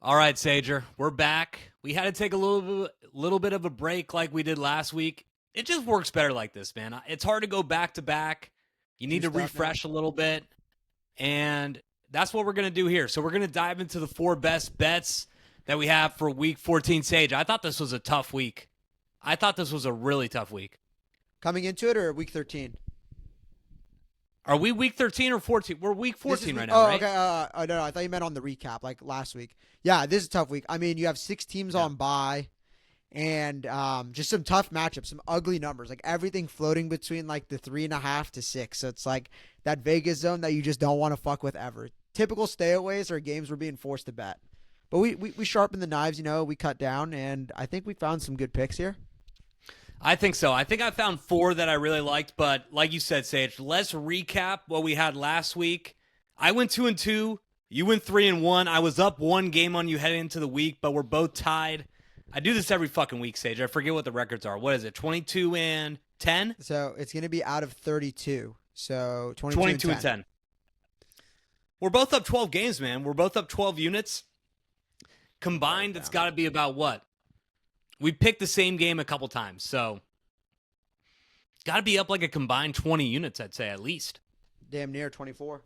All right, Sager, we're back. We had to take a little bit of a break like we did last week. It just works better like this, man. It's hard to go back to back. You need New to stuff, man. refresh a little bit, and that's what we're going to do here. So we're going to dive into the four best bets that we have for Week 14. Sage, I thought this was a tough week. I thought this was a really tough week. Coming into it or week 13? Are we Week 13 or 14? We're Week 14 right now, oh, right? okay. No, I thought you meant on the recap, like last week. Yeah, this is a tough week. I mean, you have 6 teams on bye, and just some tough matchups, some ugly numbers, like everything floating between like the 3.5 to 6. So it's like that Vegas zone that you just don't want to fuck with ever. Typical stayaways are games we're being forced to bet. But we sharpened the knives, we cut down, and I think we found some good picks here. I think so. I think I found 4 that I really liked, but like you said, Sage, let's recap what we had last week. I went 2-2. You went 3-1. I was up 1 game on you heading into the week, but we're both tied. I do this every fucking week, Sage. I forget what the records are. What is it? 22 and 10? So it's going to be out of 32. So 22 and 10. We're both up 12 games, man. We're both up 12 units. Combined, it's got to be about what? We picked the same game a couple times, so got to be up like a combined 20 units, I'd say, at least. Damn near 24.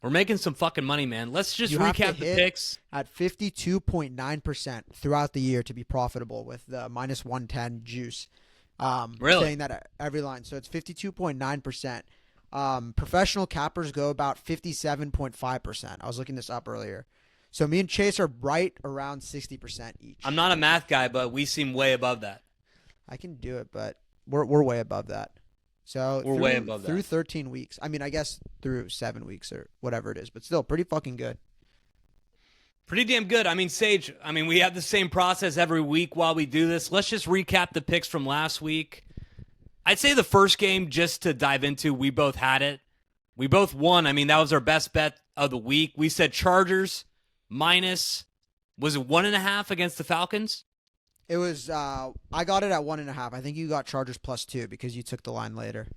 We're making some fucking money, man. Let's just You have to recap the hit picks. at 52.9% throughout the year to be profitable with the minus 110 juice. Really? Saying that at every line. So it's 52.9%. Professional cappers go about 57.5%. I was looking this up earlier. So me and Chase are right around 60% each. I'm not a math guy, but we seem way above that. I can do it, but we're way above that. So We're way above that. Through 13 weeks. I mean, I guess through 7 weeks or whatever it is, but still pretty fucking good. Pretty damn good. I mean, Sage, we have the same process every week while we do this. Let's just recap the picks from last week. I'd say the first game, just to dive into, we both had it. We both won. That was our best bet of the week. We said Chargers minus, was it 1.5 against the Falcons? It was, I got it at 1.5. I think you got Chargers +2 because you took the line later.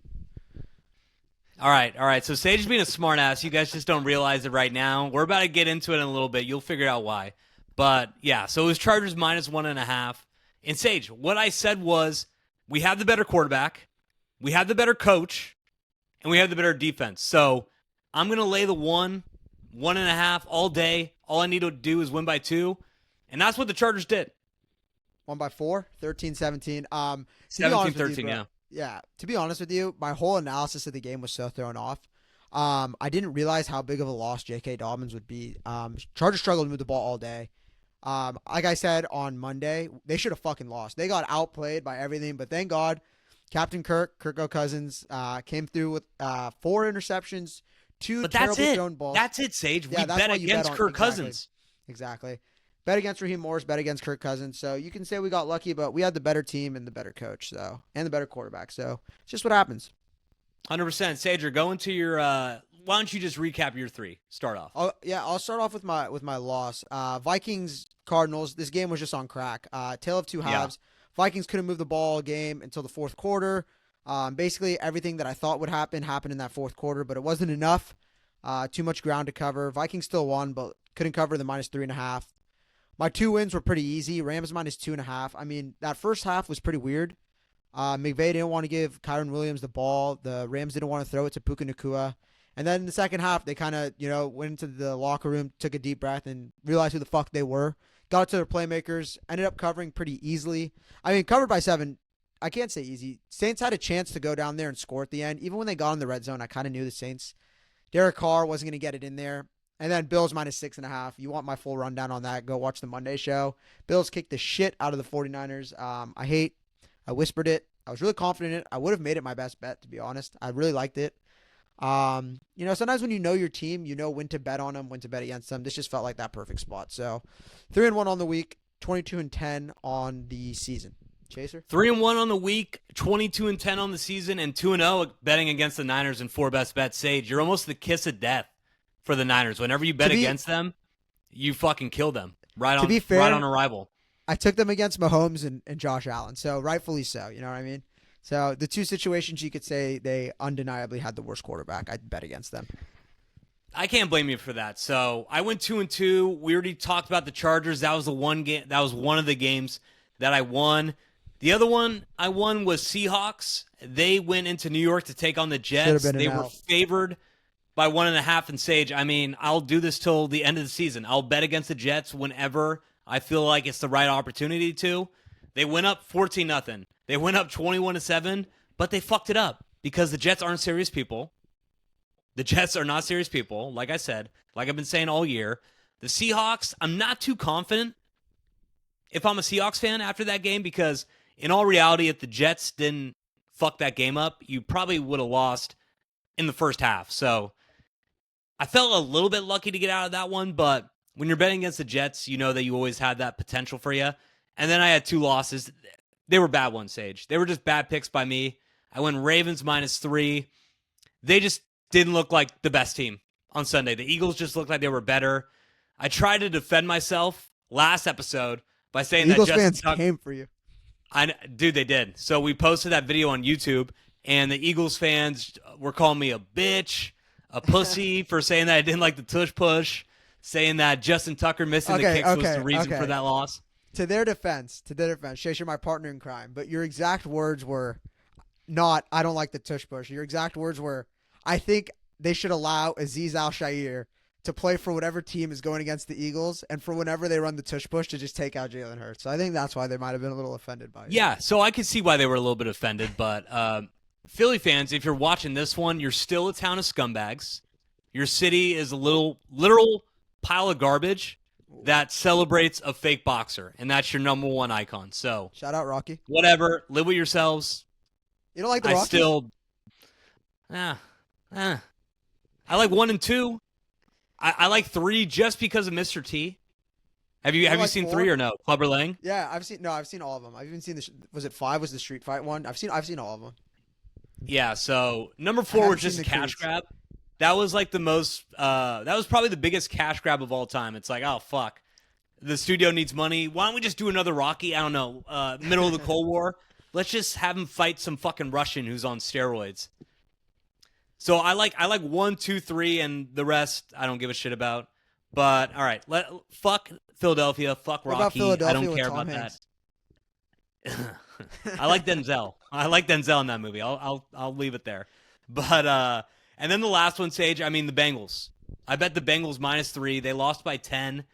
All right. So Sage is being a smartass. You guys just don't realize it right now. We're about to get into it in a little bit. You'll figure out why. But yeah, so it was Chargers minus 1.5. And Sage, what I said was we have the better quarterback, we have the better coach, and we have the better defense. So I'm going to lay the 1.5 all day. All I need to do is win by 2. And that's what the Chargers did. Won by 4, 13-17. 17-13, yeah. Yeah, to be honest with you, my whole analysis of the game was so thrown off. I didn't realize how big of a loss J.K. Dobbins would be. Chargers struggled to move the ball all day. Like I said on Monday, they should have fucking lost. They got outplayed by everything, but thank God Captain Kirk Cousins, came through with 4 interceptions, 2 terrible thrown balls. That's it, Sage. Yeah, we bet against Kirk Cousins. Exactly. Bet against Raheem Morris, bet against Kirk Cousins. So you can say we got lucky, but we had the better team and the better coach, and the better quarterback. So it's just what happens. 100%. Sager, go into your why don't you just recap your 3? Start off. I'll start off with my loss. Vikings Cardinals. This game was just on crack. Tale of 2 halves. Yeah. Vikings couldn't move the ball all game until the fourth quarter. Basically everything that I thought would happen happened in that fourth quarter, but it wasn't enough. Too much ground to cover. Vikings still won, but couldn't cover the minus 3.5. My 2 wins were pretty easy. Rams minus 2.5. That first half was pretty weird. McVay didn't want to give Kyron Williams the ball. The Rams didn't want to throw it to Puka Nacua. And then in the second half, they kind of, went into the locker room, took a deep breath, and realized who the fuck they were. Got it to their playmakers. Ended up covering pretty easily. Covered by 7. I can't say easy. Saints had a chance to go down there and score at the end. Even when they got in the red zone, I kind of knew the Saints. Derek Carr wasn't going to get it in there. And then Bills minus 6.5. You want my full rundown on that, go watch the Monday show. Bills kicked the shit out of the 49ers. I whispered it. I was really confident in it. I would have made it my best bet, to be honest. I really liked it. Sometimes when you know your team, you know when to bet on them, when to bet against them. This just felt like that perfect spot. So 3-1 on the week, 22-10 on the season. Chaser? 3-1 on the week, 22-10 on the season, and 2-0 betting against the Niners in 4 best bets. Sage, you're almost the kiss of death for the Niners. Whenever you bet against them, you fucking kill them right on arrival. I took them against Mahomes and Josh Allen, so rightfully so. You know what I mean? So the 2 situations you could say they undeniably had the worst quarterback. I'd bet against them. I can't blame you for that. So I went 2-2. We already talked about the Chargers. That was the one game. That was one of the games that I won. The other one I won was Seahawks. They went into New York to take on the Should have Jets. been an They were L. favored by 1.5 in Sage. I mean, I'll do this till the end of the season. I'll bet against the Jets whenever I feel like it's the right opportunity to. They went up 14-0. They went up 21-7, but they fucked it up because the Jets aren't serious people. The Jets are not serious people, like I said, like I've been saying all year. The Seahawks, I'm not too confident if I'm a Seahawks fan after that game because in all reality, if the Jets didn't fuck that game up, you probably would have lost in the first half. So I felt a little bit lucky to get out of that one, but when you're betting against the Jets, you know that you always had that potential for you. And then I had 2 losses. They were bad ones, Sage. They were just bad picks by me. I went Ravens -3. They just didn't look like the best team on Sunday. The Eagles just looked like they were better. I tried to defend myself last episode by saying Eagles that fans came for you. Dude, they did. So we posted that video on YouTube, and the Eagles fans were calling me a bitch, a pussy for saying that I didn't like the tush push, saying that Justin Tucker missing the kicks was the reason for that loss. To their defense, Chase, you're my partner in crime, but your exact words were not, I don't like the tush push. Your exact words were, I think they should allow Azeez Al-Shaair to play for whatever team is going against the Eagles, and for whenever they run the tush push to just take out Jalen Hurts. So I think that's why they might have been a little offended by it. Yeah, so I could see why they were a little bit offended, but Philly fans, if you're watching this one, you're still a town of scumbags. Your city is a literal pile of garbage that celebrates a fake boxer, and that's your number one icon. So shout out Rocky. Whatever, live with yourselves. You don't like the Rockies? I like 1 and 2. I like 3 just because of Mr. T. Have you seen 4? 3 or no? Clubber Lang? Yeah, I've seen all of them. I've even seen was it 5 was the street fight one? I've seen all of them. Yeah, so number 4 was just a cash grab. That was like the most that was probably the biggest cash grab of all time. It's like, oh fuck. The studio needs money. Why don't we just do another Rocky? I don't know. Middle of the Cold War. Let's just have him fight some fucking Russian who's on steroids. So I like 1, 2, 3, and the rest I don't give a shit about. But all right, fuck Philadelphia, fuck Rocky. I don't care about that. I like Denzel. I like Denzel in that movie. I'll leave it there. But and then the last one, Sage. I mean the Bengals. I bet the Bengals -3. They lost by 10.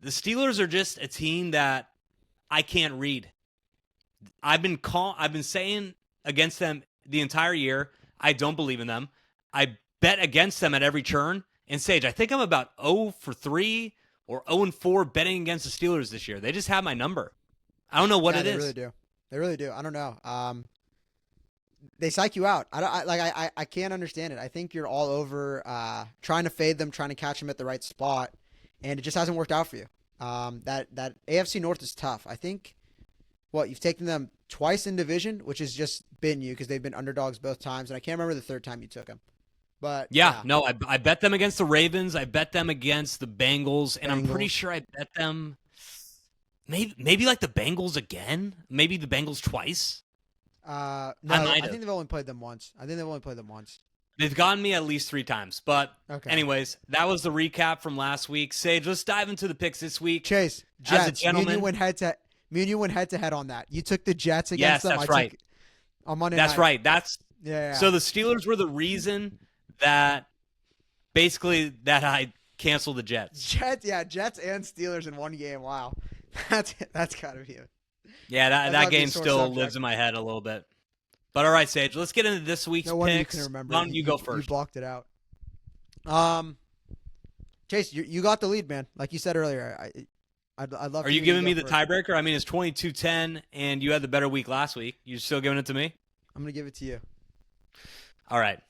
The Steelers are just a team that I can't read. I've been saying against them the entire year. I don't believe in them. I bet against them at every turn. And Sage, I think I'm about 0 for 3 or 0 and 4 betting against the Steelers this year. They just have my number. I don't know what it is. They really do. They really do. I don't know. They psych you out. I can't understand it. I think you're all over trying to fade them, trying to catch them at the right spot, and it just hasn't worked out for you. That AFC North is tough. I think you've taken them twice in division, which has just been you because they've been underdogs both times, and I can't remember the third time you took them. But yeah. No, I bet them against the Ravens. I bet them against the Bengals, and I'm pretty sure I bet them maybe like the Bengals again, maybe the Bengals twice. No, I think they've only played them once. They've gotten me at least 3 times. But okay. Anyways, that was the recap from last week. Sage, let's dive into the picks this week. Chase, Jets, as a gentleman, me and you went head to head on that. You took the Jets against them. Yes, that's right. On Monday night. That's right. Yeah. So the Steelers were the reason that I canceled the Jets. Jets and Steelers in one game. Wow. That's gotta be it. Yeah, that game still lives in my head a little bit. But all right, Sage, let's get into this week's picks. You can remember. Why don't you go first? You blocked it out. Chase, you got the lead, man. Like you said earlier, I'd love. Are you giving me the tiebreaker? I mean, it's 22-10, and you had the better week last week. You still giving it to me? I'm gonna give it to you. All right,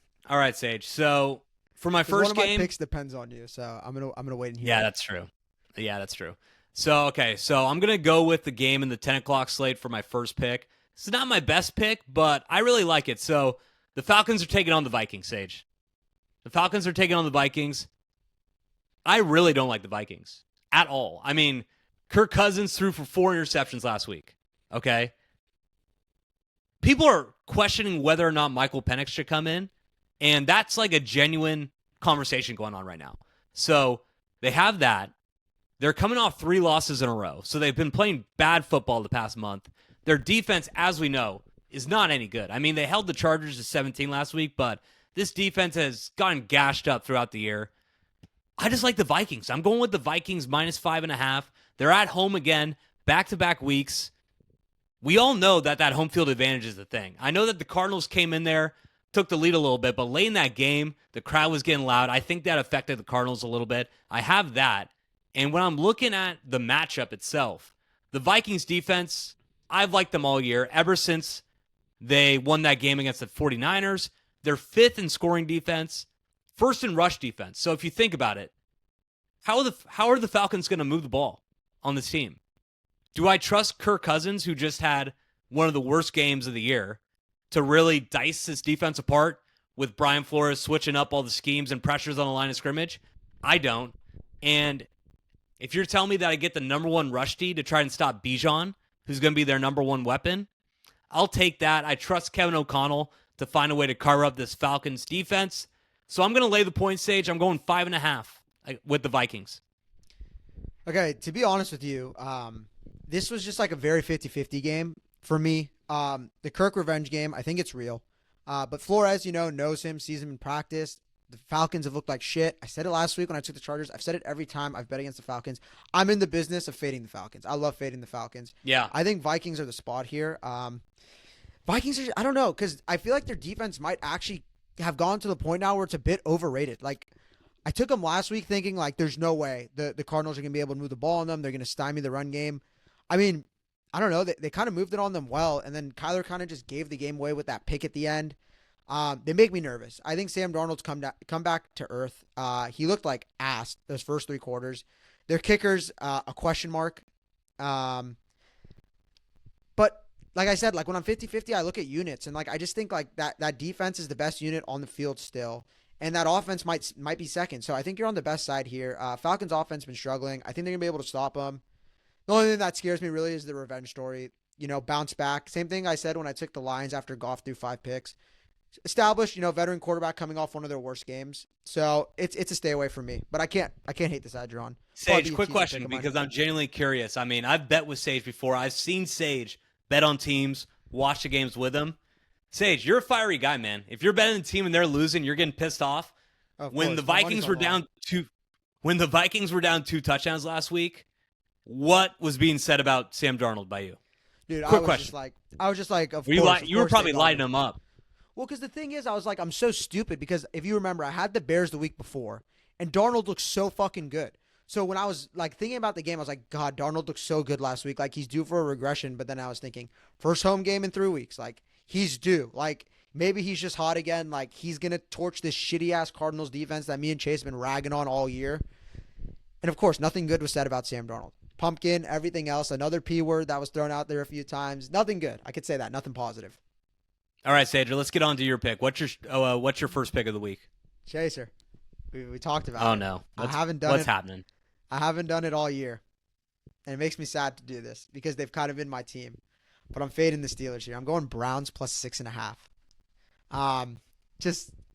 Sage. So for my first game, one of my picks depends on you. So I'm gonna wait and hear. Yeah, that's true. So I'm gonna go with the game in the 10 o'clock slate for my first pick. It's not my best pick, but I really like it. So the Falcons are taking on the Vikings, Sage. The Falcons are taking on the Vikings. I really don't like the Vikings at all. I mean, Kirk Cousins threw for 4 interceptions last week. Okay. People are questioning whether or not Michael Penix should come in, and that's like a genuine conversation going on right now. So they have that. They're coming off 3 losses in a row. So they've been playing bad football the past month. Their defense, as we know, is not any good. I mean, they held the Chargers to 17 last week, but this defense has gotten gashed up throughout the year. I just like the Vikings. I'm going with the Vikings -5.5. They're at home again, back-to-back weeks. We all know that home field advantage is the thing. I know that the Cardinals came in there, took the lead a little bit, but late in that game, the crowd was getting loud. I think that affected the Cardinals a little bit. I have that. And when I'm looking at the matchup itself, the Vikings defense, I've liked them all year. Ever since they won that game against the 49ers, they're 5th in scoring defense, 1st in rush defense. So if you think about it, how are the Falcons going to move the ball on this team? Do I trust Kirk Cousins, who just had one of the worst games of the year, to really dice this defense apart with Brian Flores switching up all the schemes and pressures on the line of scrimmage? I don't. And if you're telling me that I get the number 1 rush D to try and stop Bijan, who's going to be their number 1 weapon, I'll take that. I trust Kevin O'Connell to find a way to carve up this Falcons defense. So I'm going to lay the point, Sage. I'm going 5.5 with the Vikings. Okay, to be honest with you, this was just like a very 50-50 game for me. The Kirk revenge game, I think it's real. But Flores, knows him, sees him in practice. The Falcons have looked like shit. I said it last week when I took the Chargers. I've said it every time I've bet against the Falcons. I'm in the business of fading the Falcons. I love fading the Falcons. Yeah. I think Vikings are the spot here. Vikings are, I don't know, because I feel like their defense might actually have gone to the point now where it's a bit overrated. Like, I took them last week thinking, like, there's no way the Cardinals are going to be able to move the ball on them. They're going to stymie the run game. I mean, I don't know. They kind of moved it on them well, and then Kyler kind of just gave the game away with that pick at the end. They make me nervous. I think Sam Darnold's come back to earth. He looked like ass those first 3 quarters. Their kicker's a question mark. But like I said, like when I'm 50-50, I look at units, and like I just think like that defense is the best unit on the field still, and that offense might be second. So I think you're on the best side here. Falcons offense been struggling. I think they're gonna be able to stop them. The only thing that scares me really is the revenge story. Bounce back. Same thing I said when I took the Lions after Goff threw 5 picks. Established, veteran quarterback coming off one of their worst games. So it's a stay away from me. But I can't hate the side you're on. Sage, quick question, because I'm genuinely curious. I mean, I've bet with Sage before. I've seen Sage bet on teams, watch the games with him. Sage, you're a fiery guy, man. If you're betting the team and they're losing, you're getting pissed off. When the Vikings were down 2 touchdowns last week, what was being said about Sam Darnold by you? Dude, quick question. I was just like, of you course. You were probably lighting him up. Well, because the thing is, I was like, I'm so stupid because if you remember, I had the Bears the week before, and Darnold looked so fucking good. So when I was like thinking about the game, I was like, God, Darnold looked so good last week. Like he's due for a regression. But then I was thinking, first home game in 3 weeks, like he's due. Like maybe he's just hot again. Like he's gonna torch this shitty ass Cardinals defense that me and Chase have been ragging on all year. And of course, nothing good was said about Sam Darnold. Pumpkin, everything else, another P word that was thrown out there a few times. Nothing good. I could say that. Nothing positive. All right, Sandra, let's get on to your pick. What's your first pick of the week? Chaser. We talked about it. Oh, no. What's happening? I haven't done it all year. And it makes me sad to do this because they've kind of been my team. But I'm fading the Steelers here. I'm going Browns plus 6.5.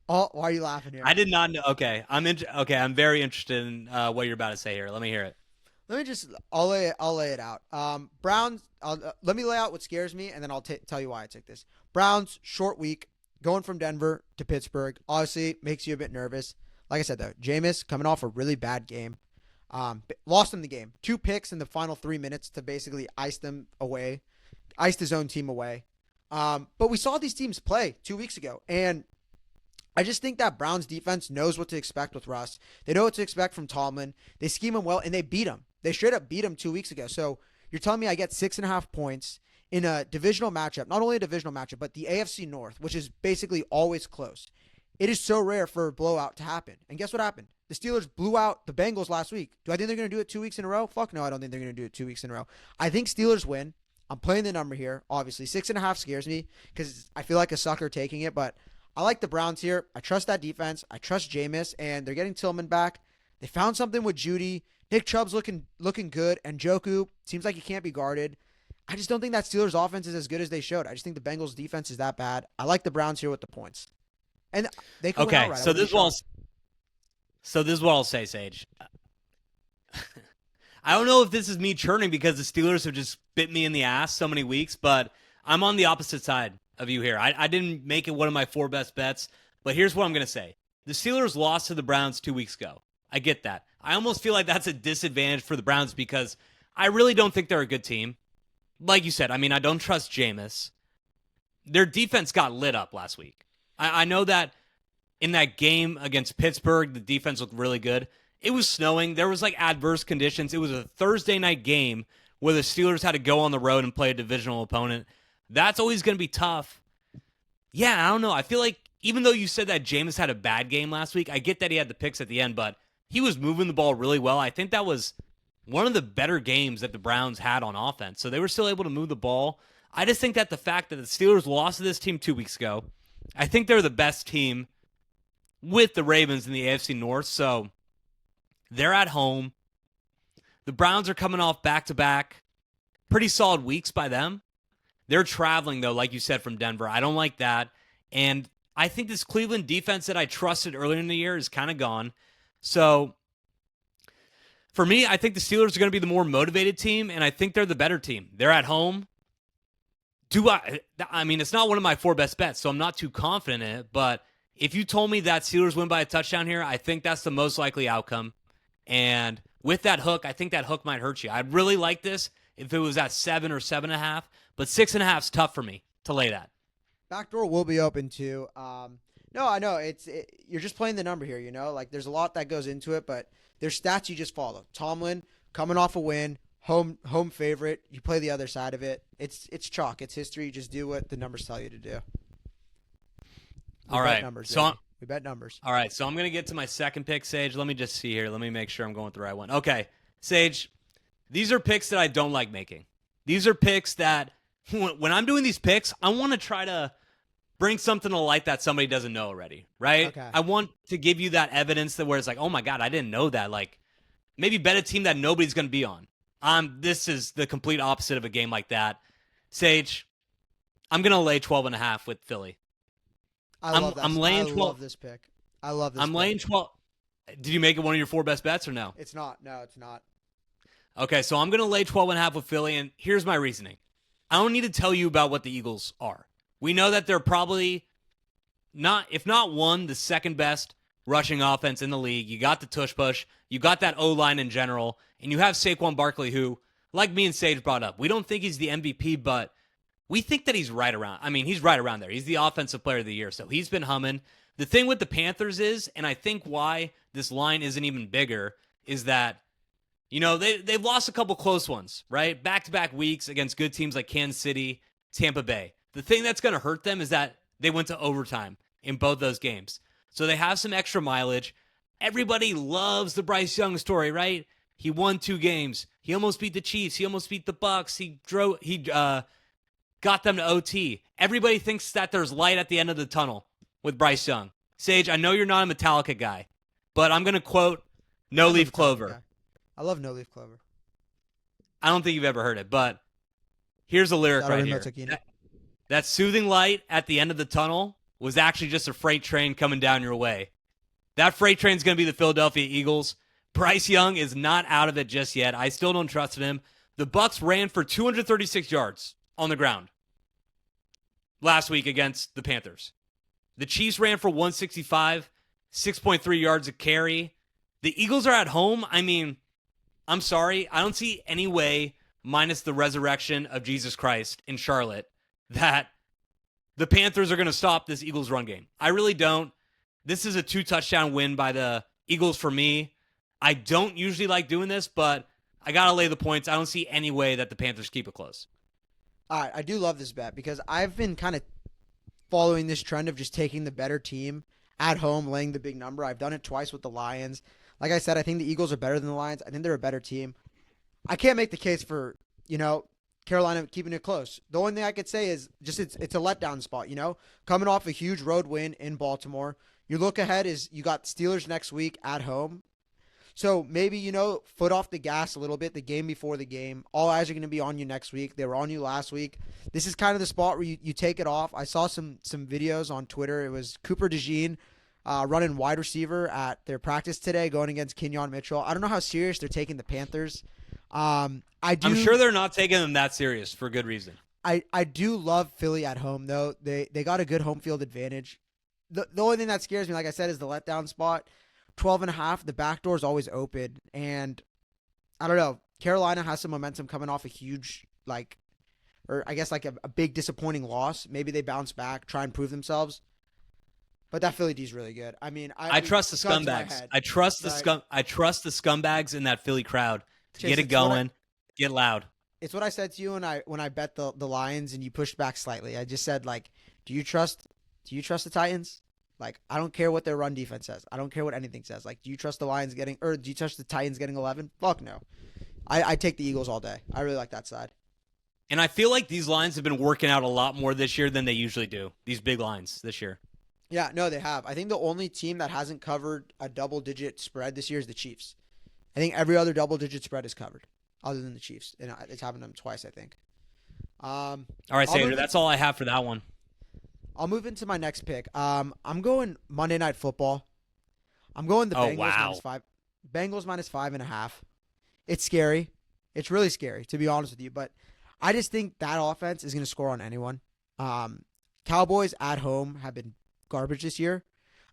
Why are you laughing here? I did not know. Okay. I'm very interested in what you're about to say here. Let me hear it. I'll lay it out. Browns, let me lay out what scares me, and then I'll tell you why I took this. Browns, short week, going from Denver to Pittsburgh. Obviously, makes you a bit nervous. Like I said, though, Jameis coming off a really bad game. Lost him the game. 2 picks in the final 3 minutes to basically iced his own team away. But we saw these teams play 2 weeks ago, and I just think that Browns defense knows what to expect with Russ. They know what to expect from Tomlin. They scheme him well, and they beat him. They straight up beat him 2 weeks ago. So you're telling me I get 6.5 points in a divisional matchup, not only a divisional matchup, but the AFC North, which is basically always close. It is so rare for a blowout to happen. And guess what happened? The Steelers blew out the Bengals last week. Do I think they're going to do it 2 weeks in a row? Fuck no, I don't think they're going to do it 2 weeks in a row. I think Steelers win. I'm playing the number here. Obviously, 6.5 scares me because I feel like a sucker taking it, but I like the Browns here. I trust that defense. I trust Jameis, and they're getting Tillman back. They found something with Judy. Nick Chubb's looking good, and Njoku seems like he can't be guarded. I just don't think that Steelers offense is as good as they showed. I just think the Bengals defense is that bad. I like the Browns here with the points. And they can win outright. So this was So this is what I'll say, Sage. I don't know if this is me churning because the Steelers have just bit me in the ass so many weeks, but I'm on the opposite side of you here. I didn't make it one of my 4 best bets, but here's what I'm going to say. The Steelers lost to the Browns 2 weeks ago. I get that. I almost feel like that's a disadvantage for the Browns because I really don't think they're a good team. Like you said, I mean, I don't trust Jameis. Their defense got lit up last week. I know that in that game against Pittsburgh, the defense looked really good. It was snowing. There was like adverse conditions. It was a Thursday night game where the Steelers had to go on the road and play a divisional opponent. That's always going to be tough. Yeah, I don't know. I feel like even though you said that Jameis had a bad game last week, I get that he had the picks at the end, but he was moving the ball really well. I think that was one of the better games that the Browns had on offense. So they were still able to move the ball. I just think that the fact that the Steelers lost to this team 2 weeks ago, I think they're the best team with the Ravens in the AFC North. So they're at home. The Browns are coming off back-to-back pretty solid weeks by them. They're traveling, though, like you said, from Denver. I don't like that. And I think this Cleveland defense that I trusted earlier in the year is kind of gone. So for me, I think the Steelers are going to be the more motivated team, and I think they're the better team. They're at home. I mean, it's not one of my 4 best bets, so I'm not too confident in it. But if you told me that Steelers win by a touchdown here, I think that's the most likely outcome. And with that hook, I think that hook might hurt you. I'd really like this if it was at 7 or 7.5, but 6.5 is tough for me to lay that. Backdoor will be open too. No, I know you're just playing the number here. Like there's a lot that goes into it, but there's stats you just follow. Tomlin coming off a win, home favorite. You play the other side of it. It's chalk. It's history. You just do what the numbers tell you to do. All right. We bet numbers. All right. So I'm going to get to my second pick, Sage. Let me just see here. Let me make sure I'm going with the right one. Okay. Sage, these are picks that I don't like making. These are picks that when I'm doing these picks, I want to try to bring something to light that somebody doesn't know already, right? Okay. I want to give you that evidence that where it's like, oh my God, I didn't know that. Like maybe bet a team that nobody's going to be on. This is the complete opposite of a game like that. Sage, I'm going to lay 12.5 with Philly. I'm laying 12. I love this pick. I'm laying 12. Did you make it one of your 4 best bets or no? It's not. No, it's not. Okay, so I'm going to lay 12.5 with Philly, and here's my reasoning. I don't need to tell you about what the Eagles are. We know that they're probably not, if not one, the second best rushing offense in the league. You got the tush push. You got that O-line in general. And you have Saquon Barkley, who, like me and Sage brought up, we don't think he's the MVP, but we think that he's right around. I mean, he's right around there. He's the offensive player of the year, so he's been humming. The thing with the Panthers is, and I think why this line isn't even bigger, is that, they've lost a couple close ones, right? Back-to-back weeks against good teams like Kansas City, Tampa Bay. The thing that's going to hurt them is that they went to overtime in both those games. So they have some extra mileage. Everybody loves the Bryce Young story, right? He won 2 games. He almost beat the Chiefs. He almost beat the Bucks. He got them to OT. Everybody thinks that there's light at the end of the tunnel with Bryce Young. Sage, I know you're not a Metallica guy, but I'm going to quote No Leaf Clover. I love No Leaf Clover. I don't think you've ever heard it, but here's a lyric right here. That soothing light at the end of the tunnel was actually just a freight train coming down your way. That freight train's going to be the Philadelphia Eagles. Bryce Young is not out of it just yet. I still don't trust him. The Bucks ran for 236 yards on the ground last week against the Panthers. The Chiefs ran for 165, 6.3 yards a carry. The Eagles are at home. I mean, I'm sorry. I don't see any way, minus the resurrection of Jesus Christ in Charlotte, that the Panthers are going to stop this Eagles run game. I really don't. This is a 2-touchdown win by the Eagles for me. I don't usually like doing this, but I got to lay the points. I don't see any way that the Panthers keep it close. All right, I do love this bet because I've been kind of following this trend of just taking the better team at home, laying the big number. I've done it twice with the Lions. Like I said, I think the Eagles are better than the Lions. I think they're a better team. I can't make the case for, Carolina keeping it close. The only thing I could say is just it's a letdown spot, coming off a huge road win in Baltimore. Your look ahead is you got Steelers next week at home. So maybe, foot off the gas a little bit the game before the game. All eyes are going to be on you next week. They were on you last week. This is kind of the spot where you take it off. I saw some videos on Twitter. It was Cooper DeJean running wide receiver at their practice today, going against Kenyon Mitchell. I don't know how serious they're taking the Panthers. I'm sure they're not taking them that serious for good reason. I do love Philly at home though. They got a good home field advantage. The only thing that scares me, like I said, is the letdown spot. 12.5. The back door is always open, and I don't know. Carolina has some momentum coming off a huge or I guess like a big disappointing loss. Maybe they bounce back, try and prove themselves. But that Philly D is really good. I mean, I trust the scumbags. I trust the scumbags in that Philly crowd to Chase, get it going, get loud. It's what I said to you when I bet the Lions and you pushed back slightly. I just said do you trust the Titans? Like, I don't care what their run defense says. I don't care what anything says. Like, do you trust the Lions do you trust the Titans getting 11? Fuck no. I take the Eagles all day. I really like that side. And I feel like these lines have been working out a lot more this year than they usually do. These big lines this year. Yeah, no, they have. I think the only team that hasn't covered a double-digit spread this year is the Chiefs. I think every other double-digit spread is covered, other than the Chiefs. And it's happened to them twice, I think. All right, Sandra, that's all I have for that one. I'll move into my next pick. I'm going Monday Night Football. I'm going the Bengals minus 5. Bengals minus 5.5. It's scary. It's really scary, to be honest with you. But I just think that offense is going to score on anyone. Cowboys at home have been garbage this year.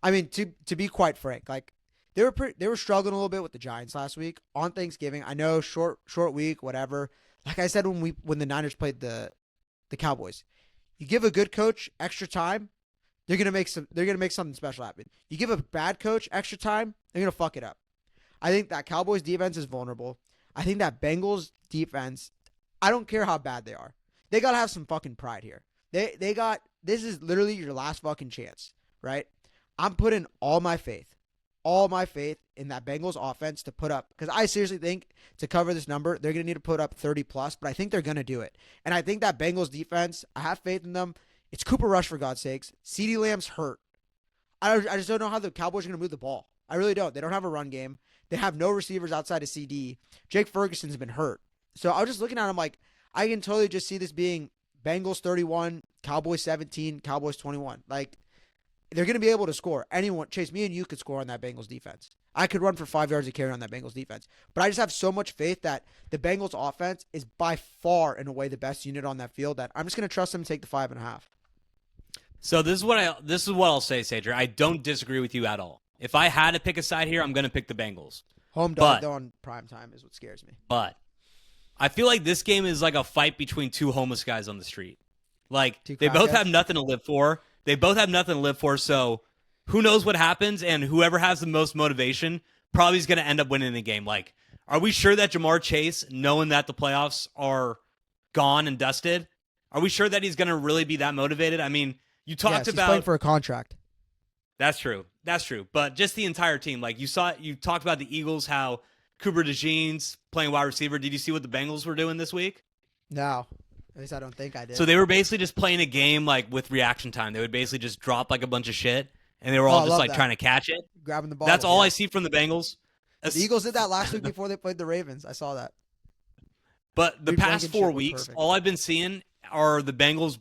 I mean, to be quite frank, like they were struggling a little bit with the Giants last week on Thanksgiving. I know short week, whatever. Like I said when the Niners played the Cowboys, you give a good coach extra time, they're gonna make something special happen. You give a bad coach extra time, they're gonna fuck it up. I think that Cowboys defense is vulnerable. I think that Bengals defense, I don't care how bad they are. They got to have some fucking pride here. This is literally your last fucking chance, right? I'm putting all my faith in that Bengals offense to put up, because I seriously think to cover this number, they're going to need to put up 30 plus, but I think they're going to do it. And I think that Bengals defense, I have faith in them. It's Cooper Rush, for God's sakes. CeeDee Lamb's hurt. I just don't know how the Cowboys are going to move the ball. I really don't. They don't have a run game. They have no receivers outside of CD. Jake Ferguson's been hurt. So I was just looking at him like, I can totally just see this being Bengals 31, Cowboys 17, Cowboys 21. Like, they're going to be able to score. Anyone, Chase, me and you could score on that Bengals defense. I could run for 5 yards of carry on that Bengals defense. But I just have so much faith that the Bengals offense is by far, in a way, the best unit on that field, that I'm just going to trust them to take the 5.5. So this is what I'll say, Sager. I don't disagree with you at all. If I had to pick a side here, I'm going to pick the Bengals. Home dog, though, on prime time is what scares me. But I feel like this game is like a fight between two homeless guys on the street. Like, they both have nothing to live for. So who knows what happens, and whoever has the most motivation probably is going to end up winning the game. Like, are we sure that Jamar Chase, knowing that the playoffs are gone and dusted, are we sure that he's going to really be that motivated? I mean, you talked about... he's playing for a contract. That's true. But just the entire team. Like, you talked about the Eagles, how Cooper DeJean's playing wide receiver. Did you see what the Bengals were doing this week? No. At least I don't think I did. So they were basically just playing a game like with reaction time. They would basically just drop like a bunch of shit, and they were all just like trying to catch it. Grabbing the ball. That's all I see from the Bengals. The Eagles did that last week before they played the Ravens. I saw that. But the past 4 weeks, all I've been seeing are the Bengals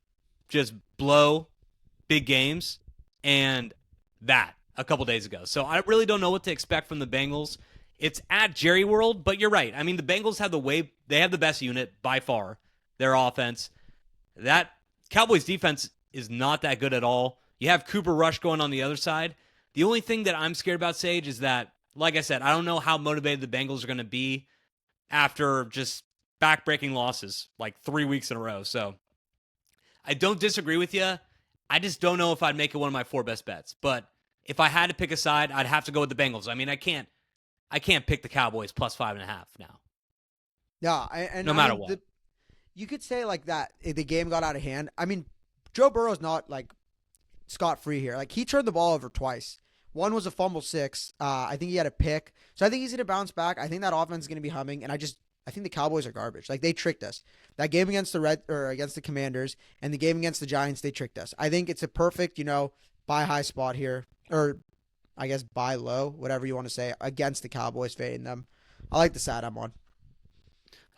just blow big games, and that a couple days ago. So I really don't know what to expect from the Bengals. It's at Jerry World, but you're right. I mean, the Bengals have they have the best unit by far. Their offense. That Cowboys defense is not that good at all. You have Cooper Rush going on the other side. The only thing that I'm scared about, Sage, is that, like I said, I don't know how motivated the Bengals are going to be after just back-breaking losses like 3 weeks in a row. So I don't disagree with you. I just don't know if I'd make it one of my 4 best bets. But if I had to pick a side, I'd have to go with the Bengals. I mean, I can't pick the Cowboys plus 5.5 now. Yeah, no matter what. You could say like that the game got out of hand. I mean, Joe Burrow's not like scot-free here. Like, he turned the ball over twice. One was a fumble 6. I think he had a pick. So I think he's going to bounce back. I think that offense is going to be humming, and I think the Cowboys are garbage. Like, they tricked us. That game against against the Commanders and the game against the Giants, they tricked us. I think it's a perfect, buy high spot here, or I guess buy low, whatever you want to say, against the Cowboys, fading them. I like the side I'm on.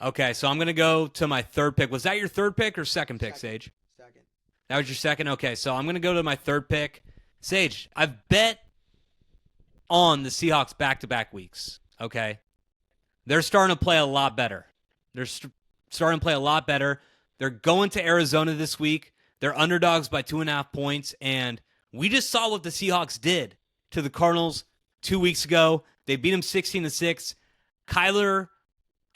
Okay, so I'm going to go to my third pick. Was that your third pick or second pick, Sage? Second. That was your second? Okay, so I'm going to go to my third pick. Sage, I've bet on the Seahawks back-to-back weeks, okay? They're starting to play a lot better. They're starting to play a lot better. They're going to Arizona this week. They're underdogs by 2.5 points, and we just saw what the Seahawks did to the Cardinals 2 weeks ago. They beat them 16-6. Kyler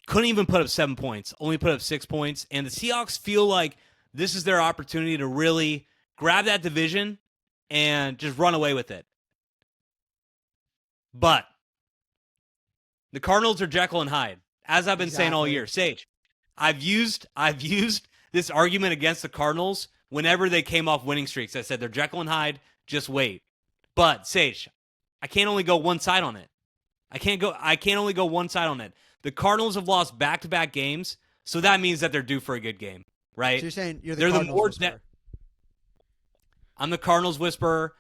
couldn't even put up 7 points, only put up 6 points, and the Seahawks feel like this is their opportunity to really grab that division and just run away with it. But the Cardinals are Jekyll and Hyde, as I've been saying all year. Sage, I've used this argument against the Cardinals whenever they came off winning streaks. I said they're Jekyll and Hyde, just wait. But Sage, I can't only go one side on it. I can't only go one side on it. The Cardinals have lost back-to-back games, so that means that they're due for a good game, right? So you're saying they're the Cardinals whisperer. I'm the Cardinals whisperer.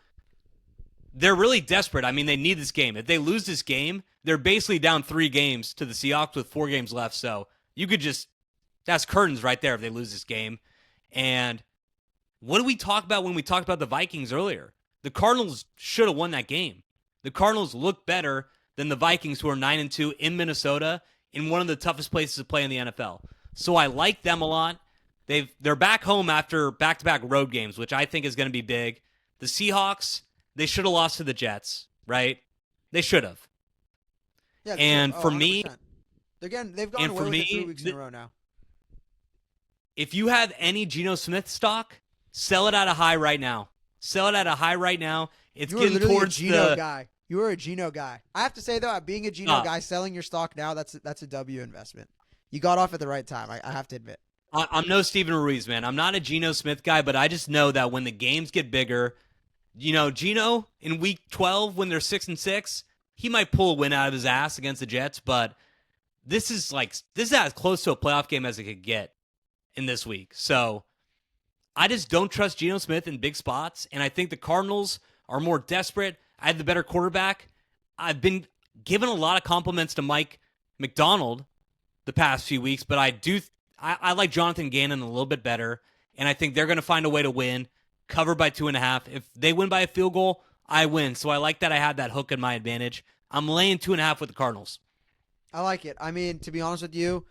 They're really desperate. I mean, they need this game. If they lose this game, they're basically down 3 games to the Seahawks with 4 games left. So you could just, that's curtains right there if they lose this game. And what did we talk about when we talked about the Vikings earlier? The Cardinals should have won that game. The Cardinals look better than the Vikings, who are 9-2 in Minnesota, in one of the toughest places to play in the NFL. So I like them a lot. They're back home after back-to-back road games, which I think is going to be big. The Seahawks, they should have lost to the Jets, right? They should have. Yeah, and for 100%. me, they've gone away with it 3 weeks in a row now. If you have any Geno Smith stock, sell it at a high right now. Sell it at a high right now. It's getting towards a Geno guy. You are a Geno guy. I have to say though, being a Geno guy, selling your stock now, that's a W investment. You got off at the right time. I have to admit. I'm no Steven Ruiz, man. I'm not a Geno Smith guy, but I just know that when the games get bigger, Geno in week 12 when they're 6-6, he might pull a win out of his ass against the Jets, but this is as close to a playoff game as it could get in this week. So I just don't trust Geno Smith in big spots, and I think the Cardinals are more desperate. I have the better quarterback. I've been given a lot of compliments to Mike McDonald the past few weeks, but I like Jonathan Gannon a little bit better, and I think they're going to find a way to win, cover by 2.5. If they win by a field goal, I win. So I like that I had that hook in my advantage. I'm laying 2.5 with the Cardinals. I like it. I mean, to be honest with you,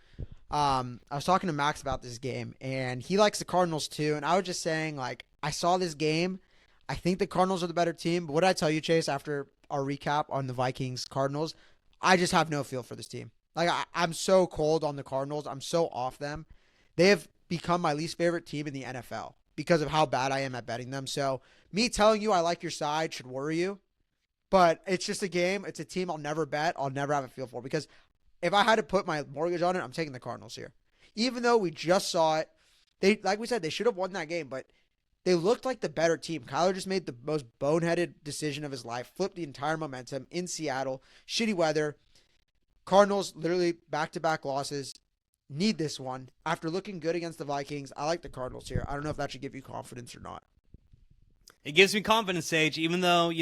I was talking to Max about this game, and he likes the Cardinals too, and I was just saying, I saw this game. I think the Cardinals are the better team, but what did I tell you, Chase, after our recap on the Vikings-Cardinals? I just have no feel for this team. I'm so cold on the Cardinals. I'm so off them. They have become my least favorite team in the NFL because of how bad I am at betting them. So me telling you I like your side should worry you, but it's just a game. It's a team I'll never bet. I'll never have a feel for, because if I had to put my mortgage on it, I'm taking the Cardinals here. Even though we just saw it, like we said, they should have won that game, but they looked like the better team. Kyler just made the most boneheaded decision of his life, flipped the entire momentum in Seattle, shitty weather. Cardinals literally back-to-back losses. Need this one. After looking good against the Vikings, I like the Cardinals here. I don't know if that should give you confidence or not. It gives me confidence, Sage, even though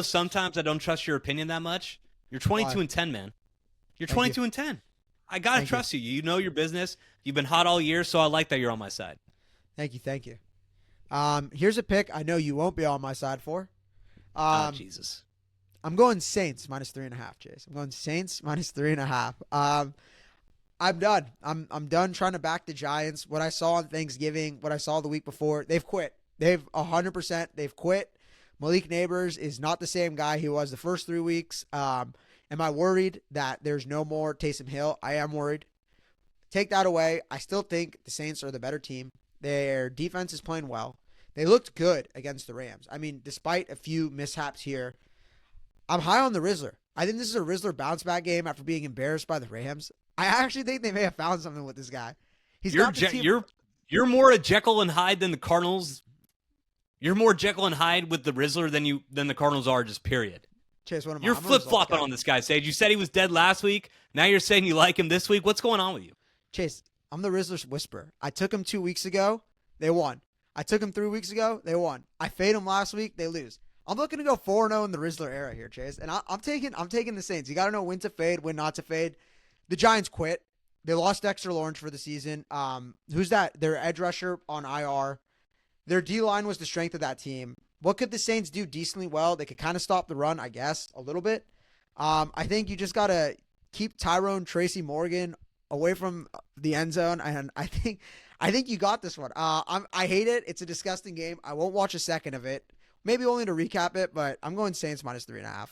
sometimes I don't trust your opinion that much. You're 22-10, man. You're 22-10. I got to trust you. You know your business. You've been hot all year, so I like that you're on my side. Thank you. Here's a pick I know you won't be on my side for. Jesus. I'm going Saints minus 3.5, Chase. I'm going Saints minus 3.5. I'm done. I'm done trying to back the Giants. What I saw on Thanksgiving, what I saw the week before, they've quit. They've 100% quit. Malik Neighbors is not the same guy he was the first 3 weeks. Am I worried that there's no more Taysom Hill? I am worried. Take that away. I still think the Saints are the better team. Their defense is playing well. They looked good against the Rams. I mean, despite a few mishaps here, I'm high on the Rizzler. I think this is a Rizzler bounce back game after being embarrassed by the Rams. I actually think they may have found something with this guy. You're more a Jekyll and Hyde than the Cardinals. You're more Jekyll and Hyde with the Rizzler than the Cardinals are, just period. Chase, what am I? You're flip-flopping on this guy, Sage. You said he was dead last week. Now you're saying you like him this week. What's going on with you? Chase, I'm the Rizzler's whisperer. I took him 2 weeks ago. They won. I took him 3 weeks ago. They won. I fade him last week. They lose. I'm looking to go 4-0 in the Rizzler era here, Chase. And I'm taking the Saints. You got to know when to fade, when not to fade. The Giants quit. They lost Dexter Lawrence for the season. Who's that? Their edge rusher on IR. Their D-line was the strength of that team. What could the Saints do decently well? They could kind of stop the run, I guess, a little bit. I think you just gotta keep Tyrone Tracy Morgan away from the end zone, and I think you got this one. I hate it. It's a disgusting game. I won't watch a second of it. Maybe only to recap it, but I'm going Saints minus 3.5.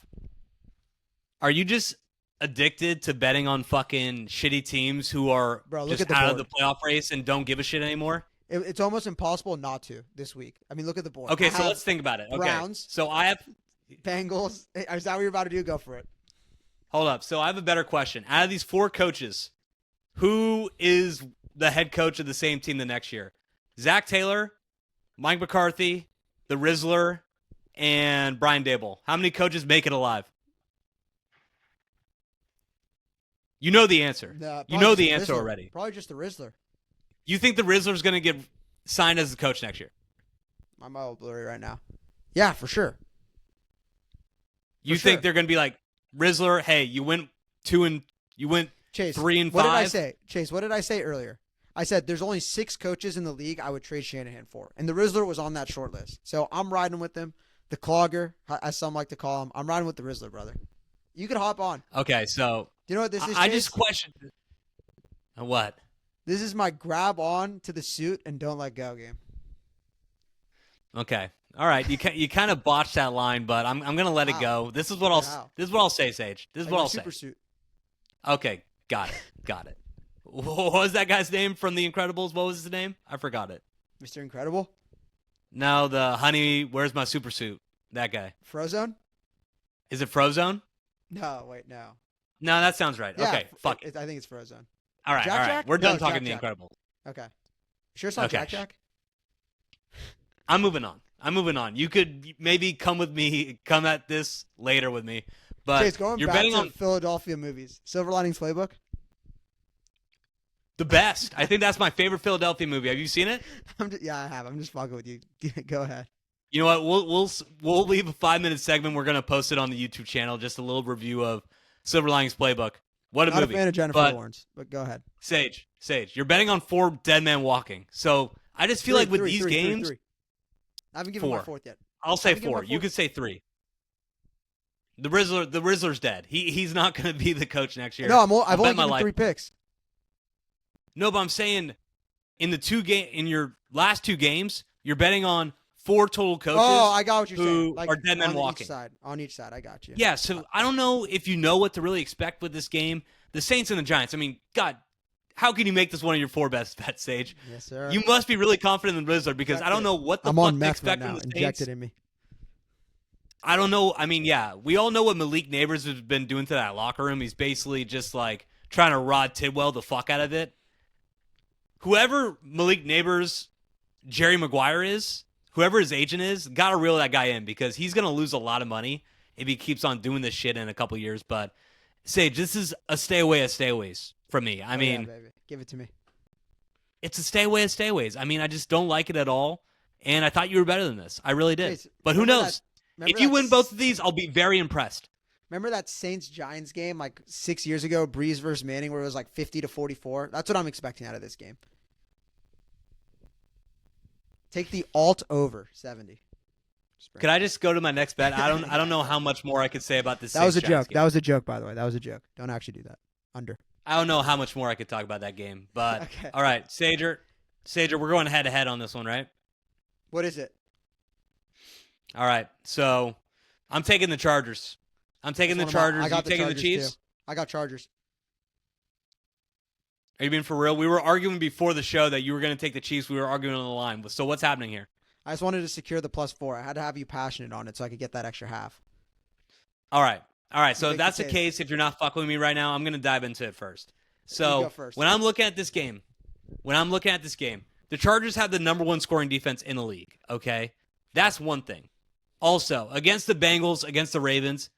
Are you just addicted to betting on fucking shitty teams who are Bro, look just at the out of board. the playoff race and don't give a shit anymore? It's almost impossible not to this week. I mean, look at the board. Okay, I so have let's think about it. Okay, Browns, so I have Bengals. Hey, is that what you're about to do? Go for it. hold up. So I have a better question. Out of these four coaches, who is the head coach of the same team the next year? Zach Taylor, Mike McCarthy, the Rizzler, and Brian Dable. How many coaches make it alive? You know the answer. No, You probably know just the the answer Rizzler. already. Probably just the Rizzler. You think the Rizzler's going to get signed as the coach next year? I'm all blurry right now. Yeah, for sure. You For think sure. they're going to be like, Rizzler, hey, you went Chase, 3 and 5. What did I say? Chase, what did I say earlier? I said there's only 6 coaches in the league I would trade Shanahan for, and the Rizzler was on that short list. So I'm riding with him. The Clogger, as some like to call him. I'm riding with the Rizzler, brother. You could hop on. Okay, so Do you know what this is, I Chase? just questioned what? This is my grab on to the suit and don't let go game. Okay. All right, you kind of botched that line, but I'm going to let it Wow. go. This is what I'll Wow. say, Sage. This is Like what my I'll say. super suit. Okay, got it. What was that guy's name from The Incredibles? What was his name? I forgot it. Mr. Incredible? No, the honey, where's my super suit? That guy. Frozone? Is it Frozone? No, wait, no. No, that sounds right. Yeah, Okay, fuck it. I think it's Frozone. All right, Jack all right. Jack? We're done No, talking Jack The Jack. Incredibles. Okay. Sure it's not Okay. Jack Jack? I'm moving on. You could maybe come at this later with me. But Chase, going you're back betting to on Philadelphia movies. Silver Linings Playbook? the best. I think that's my favorite Philadelphia movie. Have you seen it? Yeah, I have. I'm just fucking with you. Go ahead. You know what? We'll leave a 5-minute segment. We're gonna post it on the YouTube channel. Just a little review of Silver Linings Playbook. What a Not movie! a fan of Jennifer But Lawrence, but go ahead. Sage, you're betting on 4 Dead Man Walking. So I just feel like with these games, Three. I haven't given my 4. fourth yet. I'll say Haven't given 4. my You fourth. could say 3. The Rizzler's dead. He's not gonna be the coach next year. No, I've I'll only bet my given life. 3 picks. No, but I'm saying in your last 2 games, you're betting on 4 total coaches. Oh, I got what you're who saying. are dead men on walking. On each side, I got you. Yeah, so I don't know if you know what to really expect with this game. The Saints and the Giants. I mean, God, how can you make this one of your 4 best bets, Sage? Yes, sir. You must be really confident in the Rizzler because I don't know what the I'm fuck on to meth right expect now. from the Saints. Injected in me. I don't know. I mean, yeah, we all know what Malik Neighbors has been doing to that locker room. He's basically just like trying to Rod Tidwell the fuck out of it. Whoever Malik Neighbors, Jerry Maguire is, whoever his agent is, gotta reel that guy in because he's gonna lose a lot of money if he keeps on doing this shit in a couple years. But Sage, this is a stay away of stayaways from me. I mean, yeah, baby. Give it to me. it's a stay away of stayaways. I mean, I just don't like it at all. And I thought you were better than this. I really did. Chase, But who remember knows? Remember If you that win both of these, I'll be very impressed. Remember that Saints Giants game like 6 years ago, Breeze versus Manning, where it was like 50-44? That's what I'm expecting out of this game. Take the alt over 70. Could I just go to my next bet? I don't know how much more I could say about this. That was a Saints joke. Giants game. That was a joke, by the way. That was a joke. Don't actually do that. Under. I don't know how much more I could talk about that game. But Okay. all right, Sager, we're going head to head on this one, right? What is it? All right. So I'm taking the Chargers. I'm taking the That's one of my- Chargers. I got You the taking the Chargers, Chiefs? too. I got Chargers. Are you being for real? We were arguing before the show that you were going to take the Chiefs. We were arguing on the line. So what's happening here? I just wanted to secure the +4. I had to have you passionate on it so I could get that extra half. All right. So make if that's the the case. case, if you're not fucking with me right now, I'm going to dive into it first. You So go first. when I'm looking at this game, the Chargers have the number 1 scoring defense in the league, okay? That's one thing. Also, against the Bengals, against the Ravens,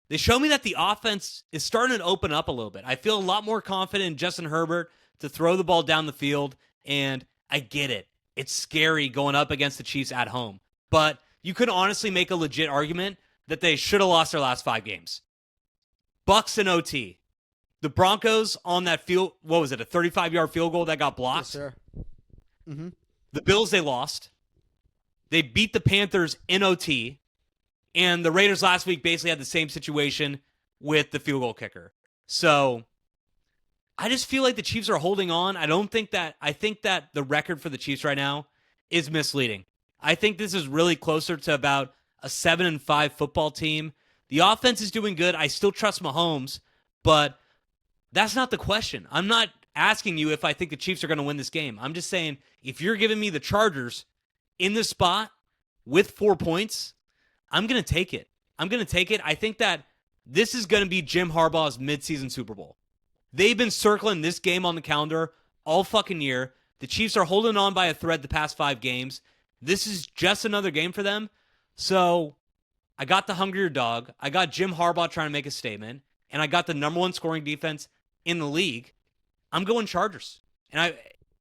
they show me that the offense is starting to open up a little bit. I feel a lot more confident in Justin Herbert to throw the ball down the field, and I get it. It's scary going up against the Chiefs at home. But you could honestly make a legit argument that they should have lost their last 5 games. Bucks and OT. The Broncos on that field, what was it, a 35-yard field goal that got blocked? Yes, sir. Mm-hmm. The Bills, they lost. They beat the Panthers in OT, and the Raiders last week basically had the same situation with the field goal kicker. So I just feel like the Chiefs are holding on. I think that the record for the Chiefs right now is misleading. I think this is really closer to about a 7-5 football team. The offense is doing good. I still trust Mahomes, but that's not the question. I'm not asking you if I think the Chiefs are going to win this game. I'm just saying if you're giving me the Chargers in this spot with 4 points, I'm going to take it. I think that this is going to be Jim Harbaugh's midseason Super Bowl. They've been circling this game on the calendar all fucking year. The Chiefs are holding on by a thread the past 5 games. This is just another game for them. So I got the hungrier dog. I got Jim Harbaugh trying to make a statement. And I got the number 1 scoring defense in the league. I'm going Chargers. And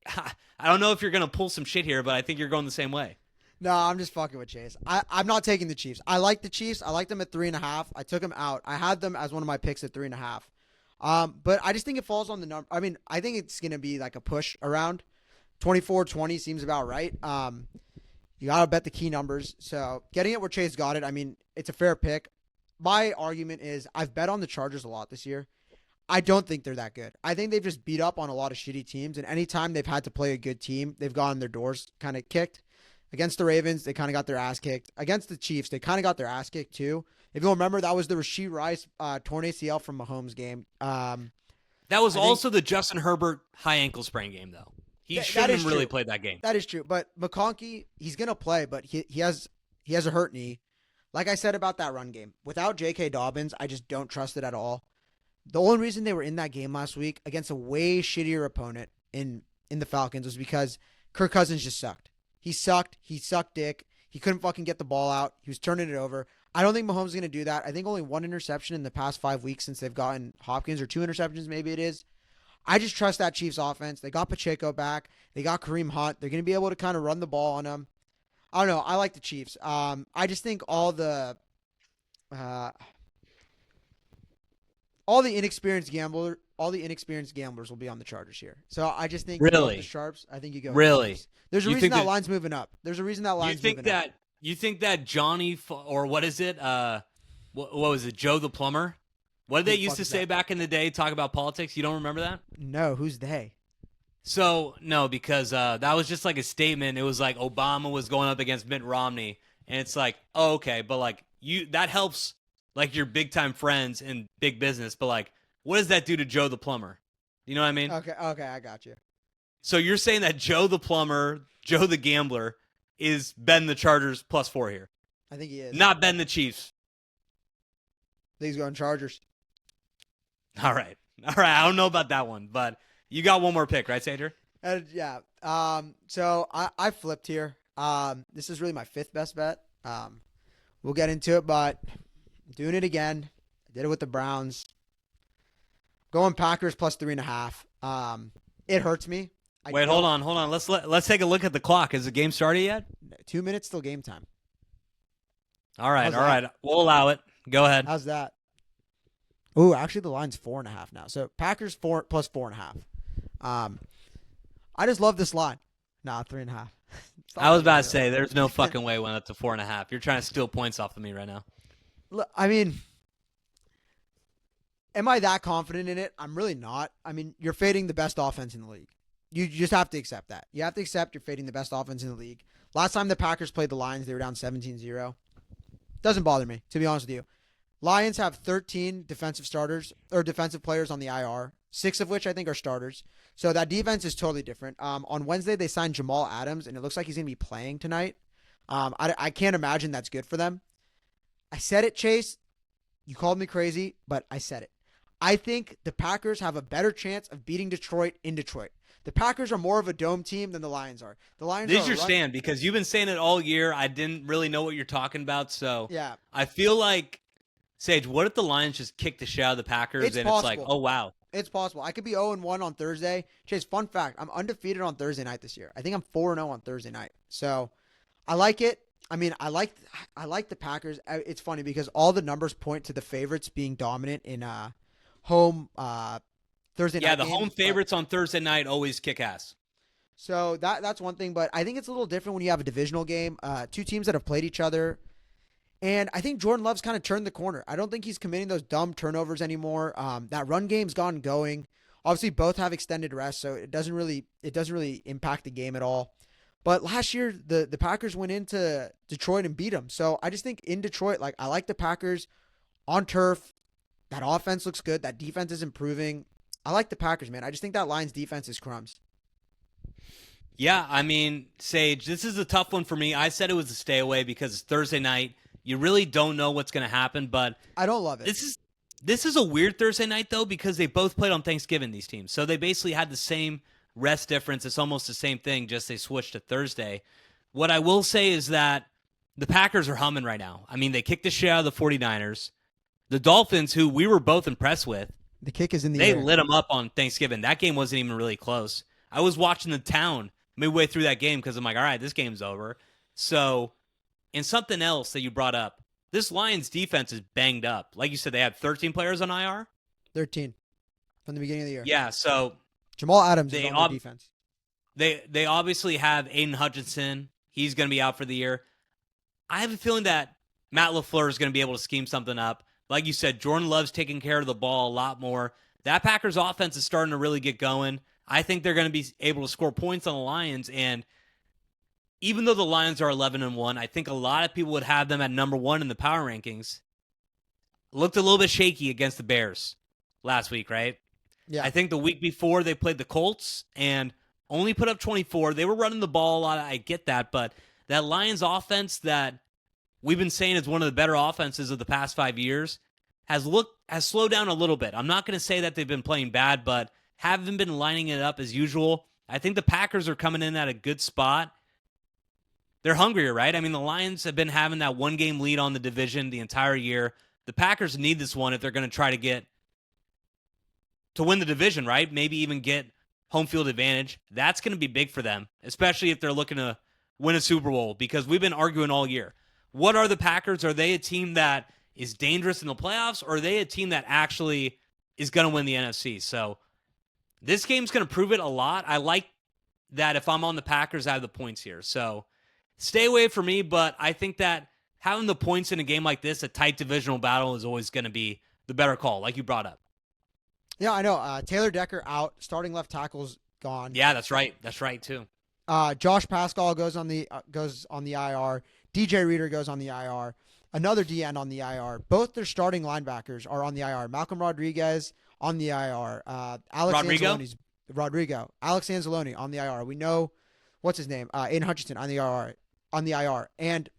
I don't know if you're going to pull some shit here, but I think you're going the same way. No, I'm just fucking with Chase. I'm not taking the Chiefs. I like the Chiefs. I like them at 3.5. I took them out. I had them as one of my picks at 3.5. But I just think it falls on the number. I mean, I think it's going to be like a push around 24-20 seems about right. You got to bet the key numbers. So getting it where Chase got it, I mean, it's a fair pick. My argument is I've bet on the Chargers a lot this year. I don't think they're that good. I think they've just beat up on a lot of shitty teams. And anytime they've had to play a good team, they've gotten their doors kind of kicked. Against the Ravens, they kind of got their ass kicked. Against the Chiefs, they kind of got their ass kicked too. If you'll remember, that was the Rashee Rice torn ACL from Mahomes game. That was also the Justin Herbert high ankle sprain game, though. He shouldn't have really played that game. That is true. But McConkey, he's going to play, but he has a hurt knee. Like I said about that run game, without J.K. Dobbins, I just don't trust it at all. The only reason they were in that game last week against a way shittier opponent in the Falcons was because Kirk Cousins just sucked. He sucked. He sucked dick. He couldn't fucking get the ball out. He was turning it over. I don't think Mahomes is going to do that. I think only 1 interception in the past 5 weeks since they've gotten Hopkins, or 2 interceptions maybe it is. I just trust that Chiefs offense. They got Pacheco back. They got Kareem Hunt. They're going to be able to kind of run the ball on them. I don't know. I like the Chiefs. I just think all the inexperienced gamblers will be on the Chargers here. So I just think really the sharps. I think you go really. The There's a reason that line's moving up. There's a reason that line's moving up. You think that Johnny or what is it? What was it? Joe the plumber? What did they used to say back in the day? Talk about politics. You don't remember that? No. Who's they? So no, because that was just like a statement. It was like Obama was going up against Mitt Romney, and it's like, oh, okay, but like that helps like your big time friends in big business, but like, what does that do to Joe the plumber? You know what I mean? Okay, I got you. So you're saying that Joe the plumber, Joe the gambler, is betting the Chargers +4 here? I think he is. Not betting the Chiefs. I think he's going Chargers. All right. I don't know about that one, but you got one more pick, right, Sager? Yeah. So I flipped here. This is really my 5th best bet. We'll get into it, but I'm doing it again. I did it with the Browns. Going Packers +3.5. It hurts me. Wait, hold on. Let's take a look at the clock. Has the game started yet? 2 minutes till game time. All right. We'll allow it. Go ahead. How's that? Ooh, actually the line's 4.5 now. So Packers +4.5. I just love this line. Nah, 3.5. I was about to say there's no fucking way it went up to 4.5. You're trying to steal points off of me right now. Look, I mean, am I that confident in it? I'm really not. I mean, you're fading the best offense in the league. You just have to accept that. You have to accept you're fading the best offense in the league. Last time the Packers played the Lions, they were down 17-0. Doesn't bother me, to be honest with you. Lions have 13 defensive players on the IR, 6 of which I think are starters. So that defense is totally different. On Wednesday, they signed Jamal Adams, and it looks like he's going to be playing tonight. I can't imagine that's good for them. I said it, Chase. You called me crazy, but I said it. I think the Packers have a better chance of beating Detroit in Detroit. The Packers are more of a dome team than the Lions are. The Lions. This is your stand because you've been saying it all year. I didn't really know what you're talking about, so yeah. I feel like, Sage, what if the Lions just kick the shit out of the Packers it's like, oh wow, it's possible. I could be 0-1 on Thursday. Chase, fun fact: I'm undefeated on Thursday night this year. I think I'm 4-0 on Thursday night. So I like it. I mean, I like the Packers. It's funny because all the numbers point to the favorites being dominant in home Thursday night. Yeah, the games, home favorites on Thursday night always kick ass. So that's one thing, but I think it's a little different when you have a divisional game. Two teams that have played each other, and I think Jordan Love's kind of turned the corner. I don't think he's committing those dumb turnovers anymore. That run game's gone going. Obviously, both have extended rest, so it doesn't really impact the game at all. But last year, the Packers went into Detroit and beat them. So I just think in Detroit, like I like the Packers on turf. That offense looks good. That defense is improving. I like the Packers, man. I just think that Lions defense is crumbs. Yeah, I mean, Sage, this is a tough one for me. I said it was a stay away because it's Thursday night. You really don't know what's going to happen, but I don't love it. this is a weird Thursday night though because they both played on Thanksgiving, these teams. So they basically had the same rest difference. It's almost the same thing, just they switched to Thursday. What I will say is that the Packers are humming right now. I mean, they kicked the shit out of the 49ers. The Dolphins, who we were both impressed with, The kick is in the they air. lit them up on Thanksgiving. That game wasn't even really close. I was watching the town midway through that game because I'm like, all right, this game's over. So, and something else that you brought up, this Lions defense is banged up. Like you said, they had 13 players on IR. 13 from the beginning of the year. Yeah, so Jamal Adams is they on their defense. they obviously have Aiden Hutchinson. He's going to be out for the year. I have a feeling that Matt LaFleur is going to be able to scheme something up. Like you said, Jordan Love's taking care of the ball a lot more. That Packers offense is starting to really get going. I think they're going to be able to score points on the Lions. And even though the Lions are 11-1, I think a lot of people would have them at number one in the power rankings. Looked a little bit shaky against the Bears last week, right? Yeah. I think the week before they played the Colts and only put up 24. They were running the ball a lot. I get that, but that Lions offense that we've been saying is one of the better offenses of the past 5 years has slowed down a little bit. I'm not going to say that they've been playing bad, but haven't been lining it up as usual. I think the Packers are coming in at a good spot. They're hungrier, right? I mean, the Lions have been having that one-game lead on the division the entire year. The Packers need this one if they're going to try to win the division, right? Maybe even get home field advantage. That's going to be big for them, especially if they're looking to win a Super Bowl, because we've been arguing all year. What are the Packers? Are they a team that is dangerous in the playoffs, or are they a team that actually is going to win the NFC? So this game's going to prove it a lot. I like that if I'm on the Packers, I have the points here. So stay away from me, but I think that having the points in a game like this, a tight divisional battle, is always going to be the better call, like you brought up. Yeah, I know. Taylor Decker out. Starting left tackle's gone. Yeah, that's right. That's right, too. Josh Pascal goes on the IR. DJ Reader goes on the IR. Another DN on the IR. Both their starting linebackers are on the IR. Malcolm Rodriguez on the IR. Rodrigo. Alex Anzalone on the IR. We know what's his name. Aiden Hutchinson on the IR. And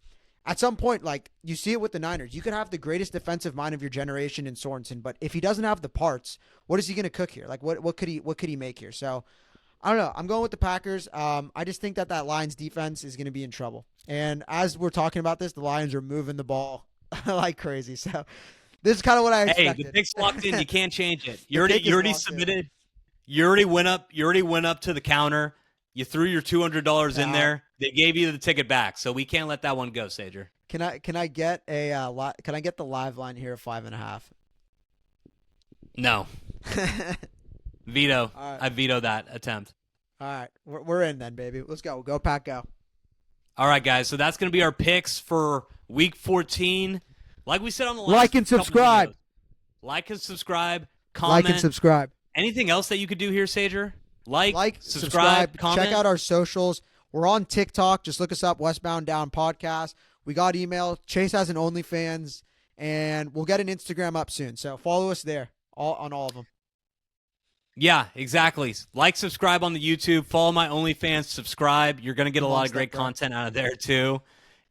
at some point, like you see it with the Niners, you could have the greatest defensive mind of your generation in Sorensen, but if he doesn't have the parts, what is he going to cook here? Like what could he make here? So I don't know. I'm going with the Packers. I just think that Lions defense is going to be in trouble. And as we're talking about this, the Lions are moving the ball like crazy. So this is kind of what I expected. Hey, the pick's locked in. You can't change it. You pick is already locked in. submitted. You already went up. You already went up to the counter. You threw your $200 in there. They gave you the ticket back, so we can't let that one go, Sager. Can I get the live line here of 5.5? No. Veto. All right. I veto that attempt. All right, we're in then, baby. Let's go. Go Pack, go. All right, guys. So that's going to be our picks for Week 14. Like we said on the last Like and couple subscribe. videos, like and subscribe. Comment. Like and subscribe. Anything else that you could do here, Sager? Like, subscribe. comment. Check out our socials. We're on TikTok. Just look us up, Westbound Down Podcast. We got email. Chase has an OnlyFans, and we'll get an Instagram up soon. So follow us there, on all of them. Yeah, exactly. Like, subscribe on the YouTube. Follow my OnlyFans. Subscribe. You're going to get a lot of great content out of there, too.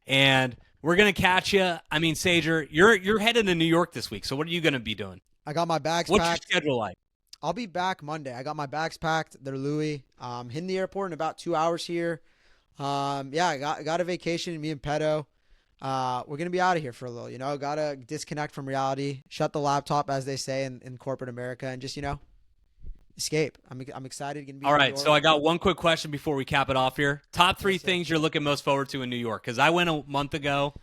And we're going to catch you. I mean, Sager, you're headed to New York this week, so what are you going to be doing? I got my bags What's packed. your schedule like? I'll be back Monday. I got my bags packed. They're Louis. Hitting the airport in about 2 hours here. I got a vacation. Me and Pedo. We're gonna be out of here for a little. Gotta disconnect from reality. Shut the laptop, as they say in corporate America, and just escape. I'm excited. Gonna be All in New right, York. so I got one quick question before we cap it off here. Top three things you're looking most forward to in New York? Because I went a month ago.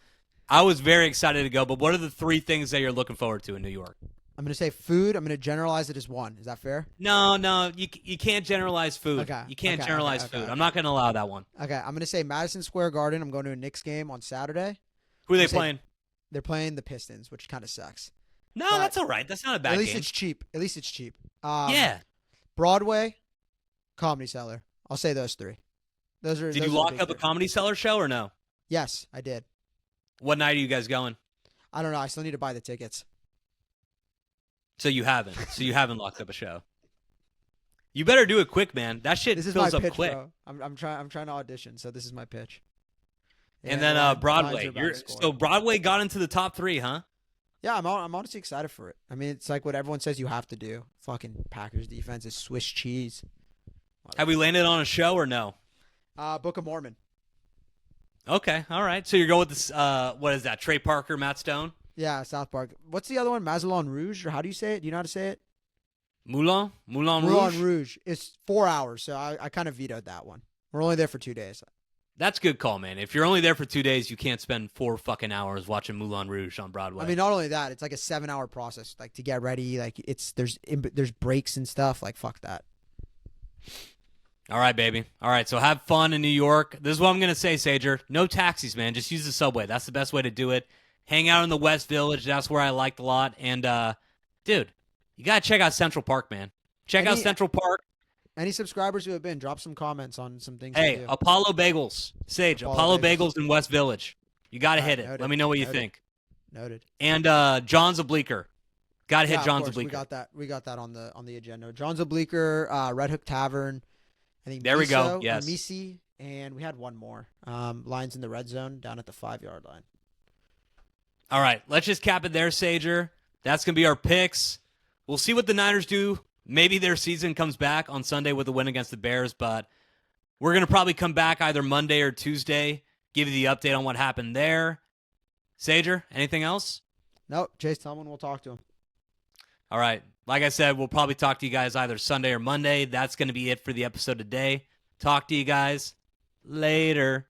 I was very excited to go, but what are the three things that you're looking forward to in New York? I'm gonna say food. I'm gonna generalize it as one. Is that fair? No, you can't generalize food. Okay. You can't Okay. generalize Okay. food. Okay. I'm not going to allow that one. Okay. I'm gonna say Madison Square Garden. I'm going to a Knicks game on Saturday. Who are I'm they gonna say playing? they're playing the Pistons, which kind of sucks. No, But that's all right. That's not a bad at least game. it's cheap. At least it's cheap. Yeah. Broadway, Comedy Cellar. I'll say those three. Did you those are the lock big up a three. Comedy Cellar show or no? Yes, I did. What night are you guys going? I don't know. I still need to buy the tickets. So you haven't. So you haven't locked up a show. You better do it quick, man. That shit This is my fills up pitch, quick. bro. I'm trying to audition, so this is my pitch. And Yeah, then Lions are Broadway. about to score. So Broadway got into the top 3, huh? Yeah, I'm honestly excited for it. I mean, it's like what everyone says you have to do. Fucking Packers defense is Swiss cheese. Have we landed on a show or no? Book of Mormon. Okay, all right. So you're going with this. What is that? Trey Parker, Matt Stone, Yeah, South Park. What's the other one? Mazelon Rouge, or how do you say it? Do you know how to say it? Moulin Moulin Rouge. Rouge. It's 4 hours, so I kind of vetoed that one. We're only there for 2 days. That's a good call, man. If you're only there for 2 days, you can't spend 4 fucking hours watching Moulin Rouge on Broadway. I mean, not only that, it's like a 7-hour process, like to get ready. Like there's breaks and stuff. Like fuck that. all right, baby. All right, so have fun in New York. This is what I'm gonna say, Sager. No taxis, man. Just use the subway. That's the best way to do it. Hang out in the West Village. That's where I liked a lot. And dude, you gotta check out Central Park, man. Check out Any- Central Park. Any subscribers who have been, drop some comments on some things. Hey, to do. Apollo Bagels, Sage. Apollo Apollo Bagels in West Village. You gotta All right, hit it. noted, Let me know what you noted. think. Noted. And John's Obliquer. Gotta hit Yeah, of John's course, Obliquer. We got that on the agenda. John's Obliquer, Red Hook Tavern. I think There we go, Miso, or yes. Misi, and we had one more. Lions in the red zone down at the 5-yard line. All right, let's just cap it there, Sager. That's going to be our picks. We'll see what the Niners do. Maybe their season comes back on Sunday with a win against the Bears, but we're going to probably come back either Monday or Tuesday, give you the update on what happened there. Sager, anything else? Nope. Chase Tillman, we'll talk to him. All right. Like I said, we'll probably talk to you guys either Sunday or Monday. That's going to be it for the episode today. Talk to you guys later.